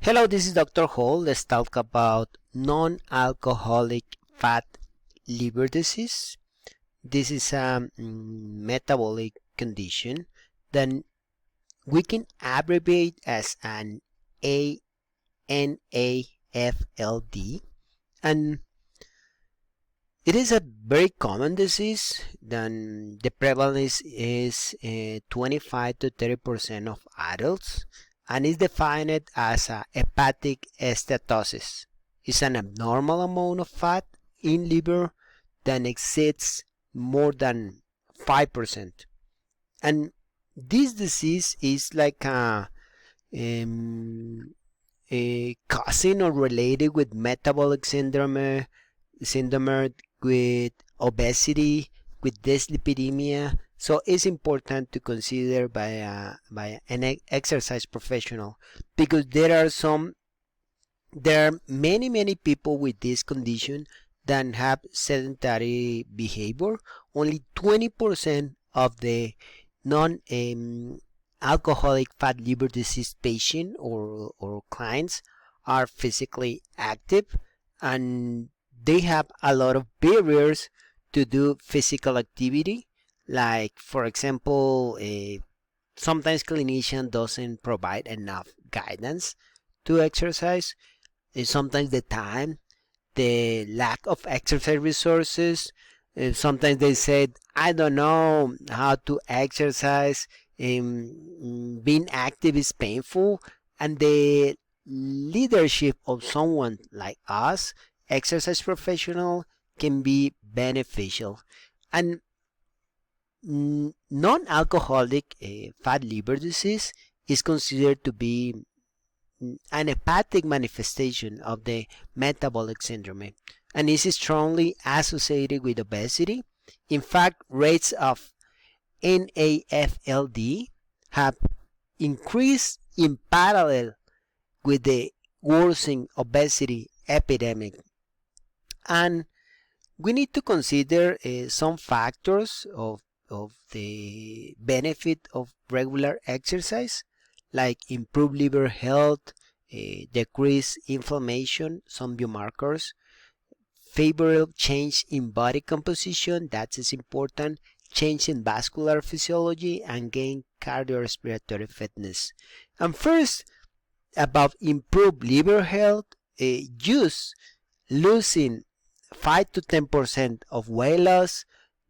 Hello, this is Dr. Hall. Let's talk about non-alcoholic fat liver disease. This is a metabolic condition that we can abbreviate as an NAFLD, and it is a very common disease. Then the prevalence is 25 to 30% of adults, and is defined as a hepatic steatosis. It's an abnormal amount of fat in liver that exceeds more than 5%. And this disease is like a cousin or related with metabolic syndrome with obesity, with dyslipidemia. So it's important to consider by an exercise professional, because there are many people with this condition that have sedentary behavior. Only 20% of the non alcoholic fat liver disease patient or clients are physically active, and they have a lot of barriers to do physical activity. Like, for example, sometimes clinician doesn't provide enough guidance to exercise. Sometimes the lack of exercise resources. Sometimes they said, I don't know how to exercise. Being active is painful, and the leadership of someone like us, exercise professional, can be beneficial. And non-alcoholic fat liver disease is considered to be an hepatic manifestation of the metabolic syndrome, and is strongly associated with obesity. In fact, rates of NAFLD have increased in parallel with the worsening obesity epidemic. And we need to consider some factors of the benefit of regular exercise, like improved liver health, decreased inflammation, some biomarkers, favorable change in body composition, that is important, change in vascular physiology, and gain cardiorespiratory fitness. And first, about improved liver health, just losing 5 to 10% of weight loss,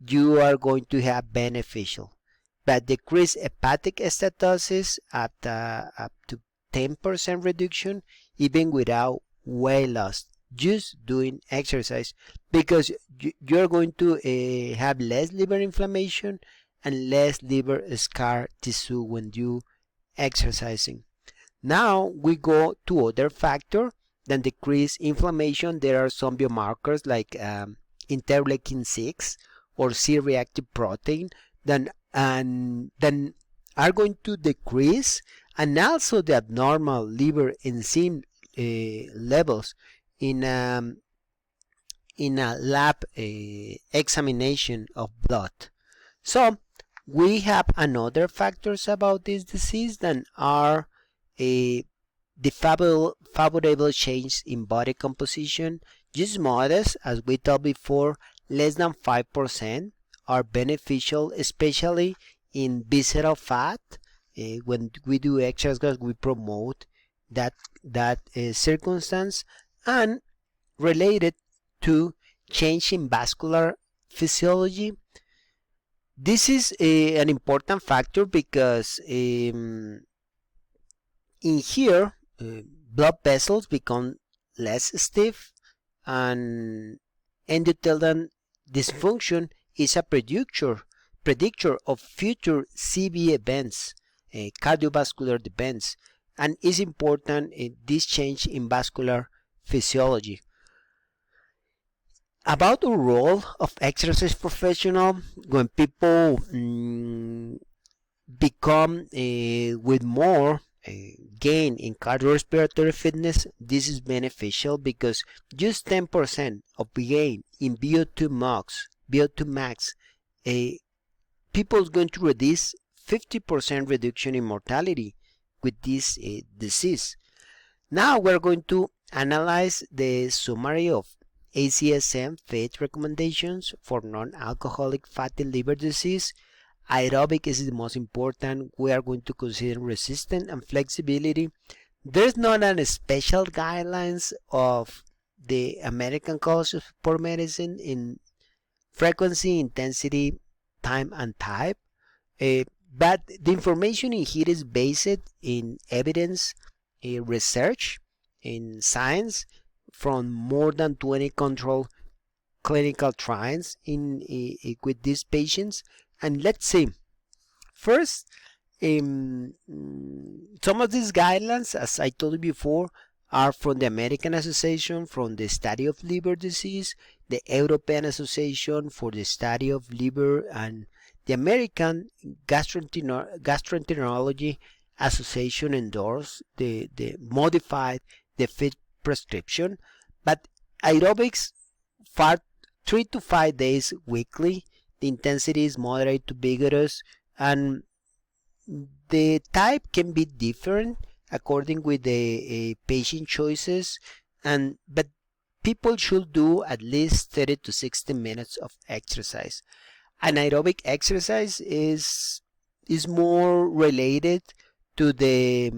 you are going to have beneficial. But decreased hepatic steatosis up to 10% reduction, even without weight loss, just doing exercise, because you're going to have less liver inflammation and less liver scar tissue when you exercising. Now we go to other factor than decrease inflammation. There are some biomarkers like interleukin 6 or C-reactive protein then are going to decrease, and also the abnormal liver enzyme levels in a lab examination of blood. So we have another factors about this disease that are the favorable change in body composition, just modest, as we told before, less than 5% are beneficial, especially in visceral fat. When we do exercise, we promote that circumstance, and related to change in vascular physiology. This is an important factor because in here blood vessels become less stiff, and endothelial dysfunction is a predictor of future CV events, cardiovascular events, and is important in this change in vascular physiology. About the role of exercise professional when people become with more gain in cardiorespiratory fitness, this is beneficial because just 10% of gain in VO2 max, people is going to reduce 50% reduction in mortality with this disease. Now we're going to analyze the summary of ACSM FIT recommendations for non-alcoholic fatty liver disease. Aerobic is the most important. We are going to consider resistance and flexibility. There's not a special guidelines of the American College of Sport Medicine in frequency, intensity, time, and type. Uh, but the information in here is based in evidence, research, in science from more than 20 controlled clinical trials with these patients. And let's see. First, some of these guidelines, as I told you before, are from the American Association for the Study of Liver Disease, the European Association for the Study of Liver, and the American Gastroenterology Association endorsed the modified the FIT prescription. But aerobics for 3 to 5 days weekly. The intensity is moderate to vigorous, and the type can be different according with the patient choices, and but people should do at least 30 to 60 minutes of exercise. Anaerobic exercise is more related to the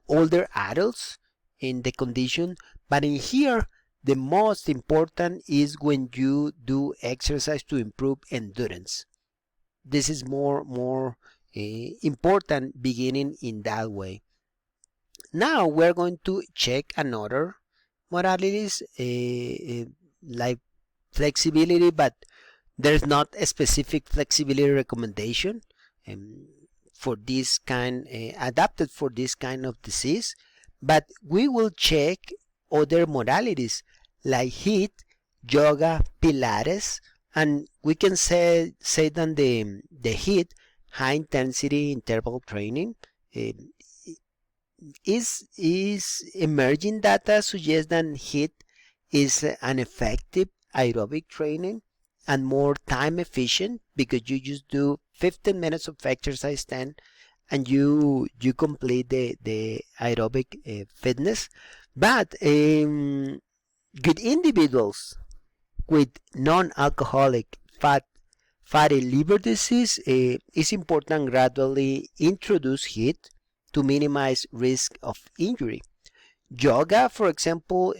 older adults in the condition, but in here the most important is when you do exercise to improve endurance. This is more important beginning in that way. Now we're going to check another modalities like flexibility, but there's not a specific flexibility recommendation um, for this kind adapted for this kind of disease, but we will check other modalities like HIIT, yoga, Pilates, and we can say that the HIIT, high intensity interval training, is emerging data suggests that HIIT is an effective aerobic training and more time efficient because you just do 15 minutes of exercise then and you complete the aerobic fitness. But good individuals with non-alcoholic fatty liver disease, it's important gradually introduce HIIT to minimize risk of injury. Yoga, for example,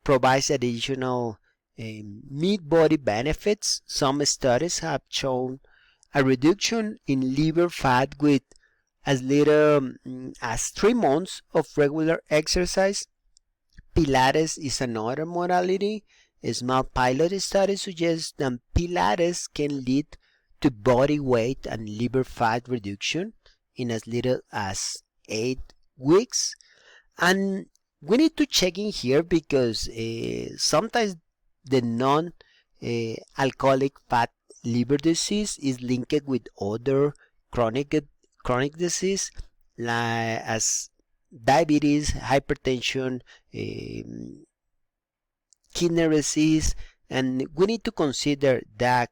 provides additional mid-body benefits. Some studies have shown a reduction in liver fat with as little as 3 months of regular exercise. Pilates is another modality. A small pilot study suggests that Pilates can lead to body weight and liver fat reduction in as little as 8 weeks. And we need to check in here because sometimes the non-alcoholic fat liver disease is linked with other chronic disease like as diabetes, hypertension, kidney disease, and we need to consider that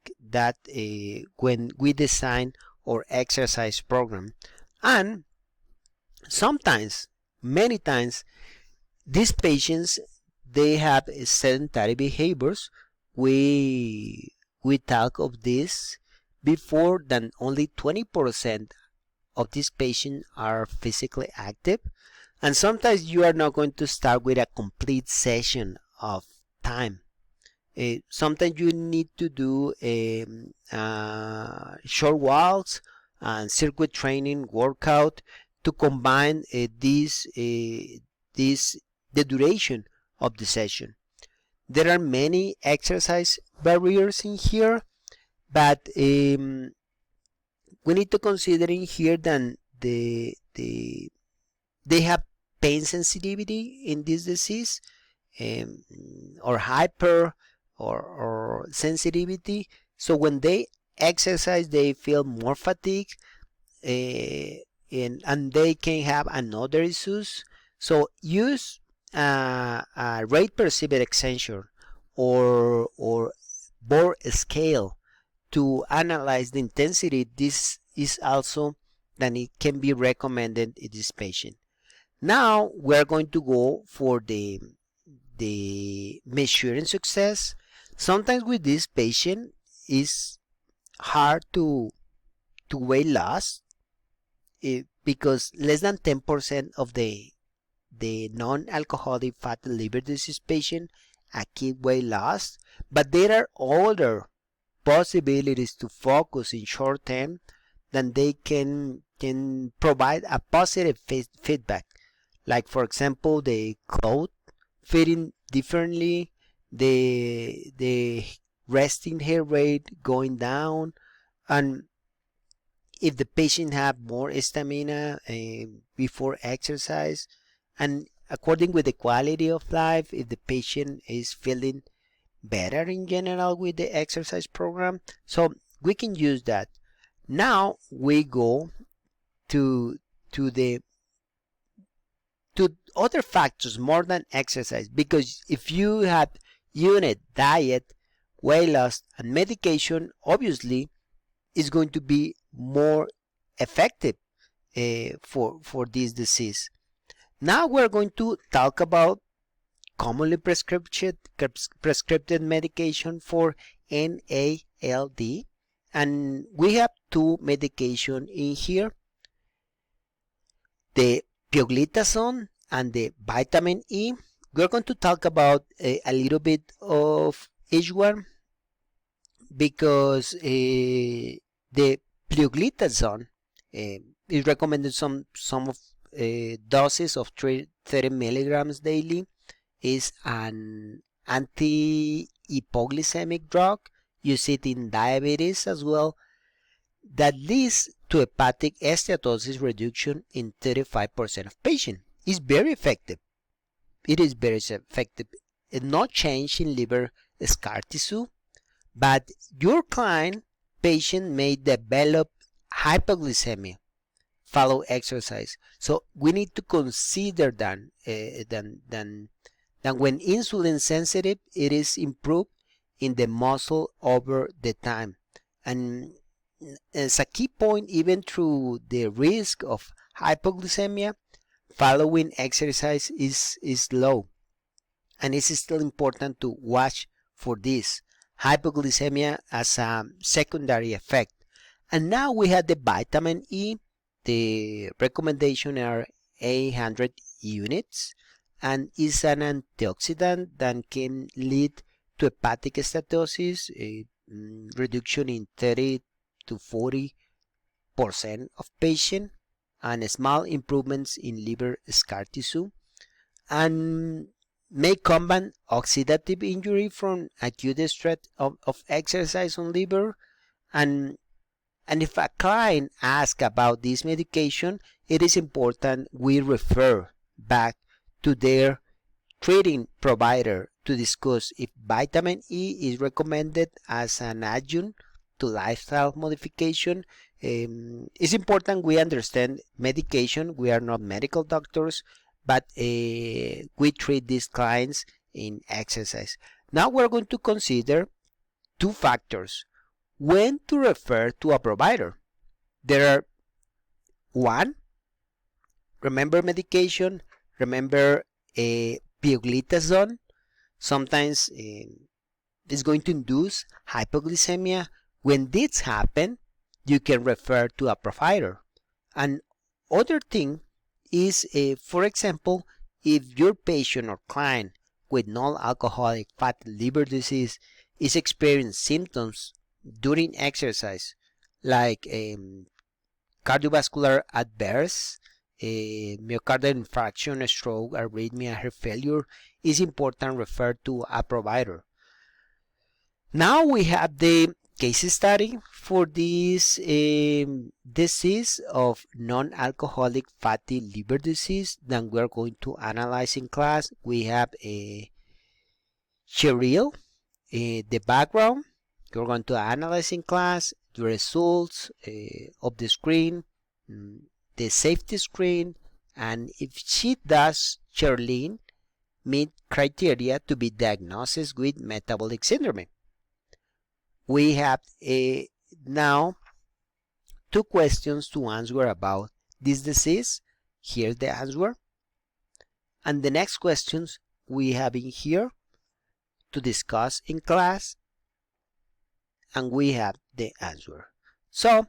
when we design our exercise program. And sometimes, many times, these patients they have sedentary behaviors. We talk of this before that only 20% of these patients are physically active, and sometimes you are not going to start with a complete session of time. Sometimes you need to do short walks and circuit training workout to combine the duration of the session. There are many exercise barriers in here, but we need to consider in here that they have pain sensitivity in this disease, or hyper or sensitivity. So when they exercise, they feel more fatigue, and they can have another issues. So use a rate perceived extension or bore scale to analyze the intensity. This is also that it can be recommended in this patient. Now we're going to go for the measuring success. Sometimes with this patient is hard to weight loss, because less than 10% of the non-alcoholic fatty liver disease patient achieve weight loss, but there are other possibilities to focus in short term, then they can provide a positive feedback, like for example the clothes fitting differently, the resting heart rate going down, and if the patient have more stamina before exercise, and according with the quality of life, if the patient is feeling better in general with the exercise program, so we can use that. Now we go to the to other factors more than exercise, because if you have unit diet, weight loss, and medication, obviously is going to be more effective for this disease. Now we're going to talk about commonly prescribed medication for NALD, and we have two medication in here, the pioglitazone and the vitamin E. We're going to talk about a little bit of each one, because the pioglitazone is recommended some of doses of 30 milligrams daily, is an anti-hypoglycemic drug. Use it in diabetes as well, that leads to hepatic steatosis reduction in 35% of patients. It's very effective. It is very effective. No change in liver scar tissue, but your client patient may develop hypoglycemia follow exercise. So we need to consider that when insulin sensitive, it is improved in the muscle over the time. And as a key point, even through the risk of hypoglycemia, following exercise is low. And it's still important to watch for this hypoglycemia as a secondary effect. And now we have the vitamin E. The recommendation are 800 units, and is an antioxidant that can lead to hepatic steatosis, a reduction in 30 to 40% of patients, and small improvements in liver scar tissue, and may combat oxidative injury from acute stress of exercise on liver. And if a client asks about this medication, it is important we refer back to their treating provider to discuss if vitamin E is recommended as an adjunct to lifestyle modification. It's important we understand medication. We are not medical doctors, but we treat these clients in exercise. Now we're going to consider two factors when to refer to a provider. There are one, remember medication, remember pioglitazone. Sometimes it's going to induce hypoglycemia. When this happens, you can refer to a provider. And other thing is, for example, if your patient or client with non-alcoholic fatty liver disease is experiencing symptoms during exercise, like cardiovascular adverse, myocardial infarction, stroke, arrhythmia, heart failure, is important refer to a provider. Now we have the case study for this disease of non-alcoholic fatty liver disease that we're going to analyze in class. We have a Cheryl, the background. You're going to analyze in class the results of the screen, the safety screen, and if she does, Charlene, meet criteria to be diagnosed with metabolic syndrome. We have now two questions to answer about this disease. Here's the answer. And the next questions we have in here to discuss in class, and we have the answer. So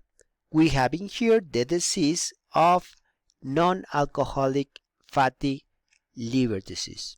we have in here the disease of non-alcoholic fatty liver disease.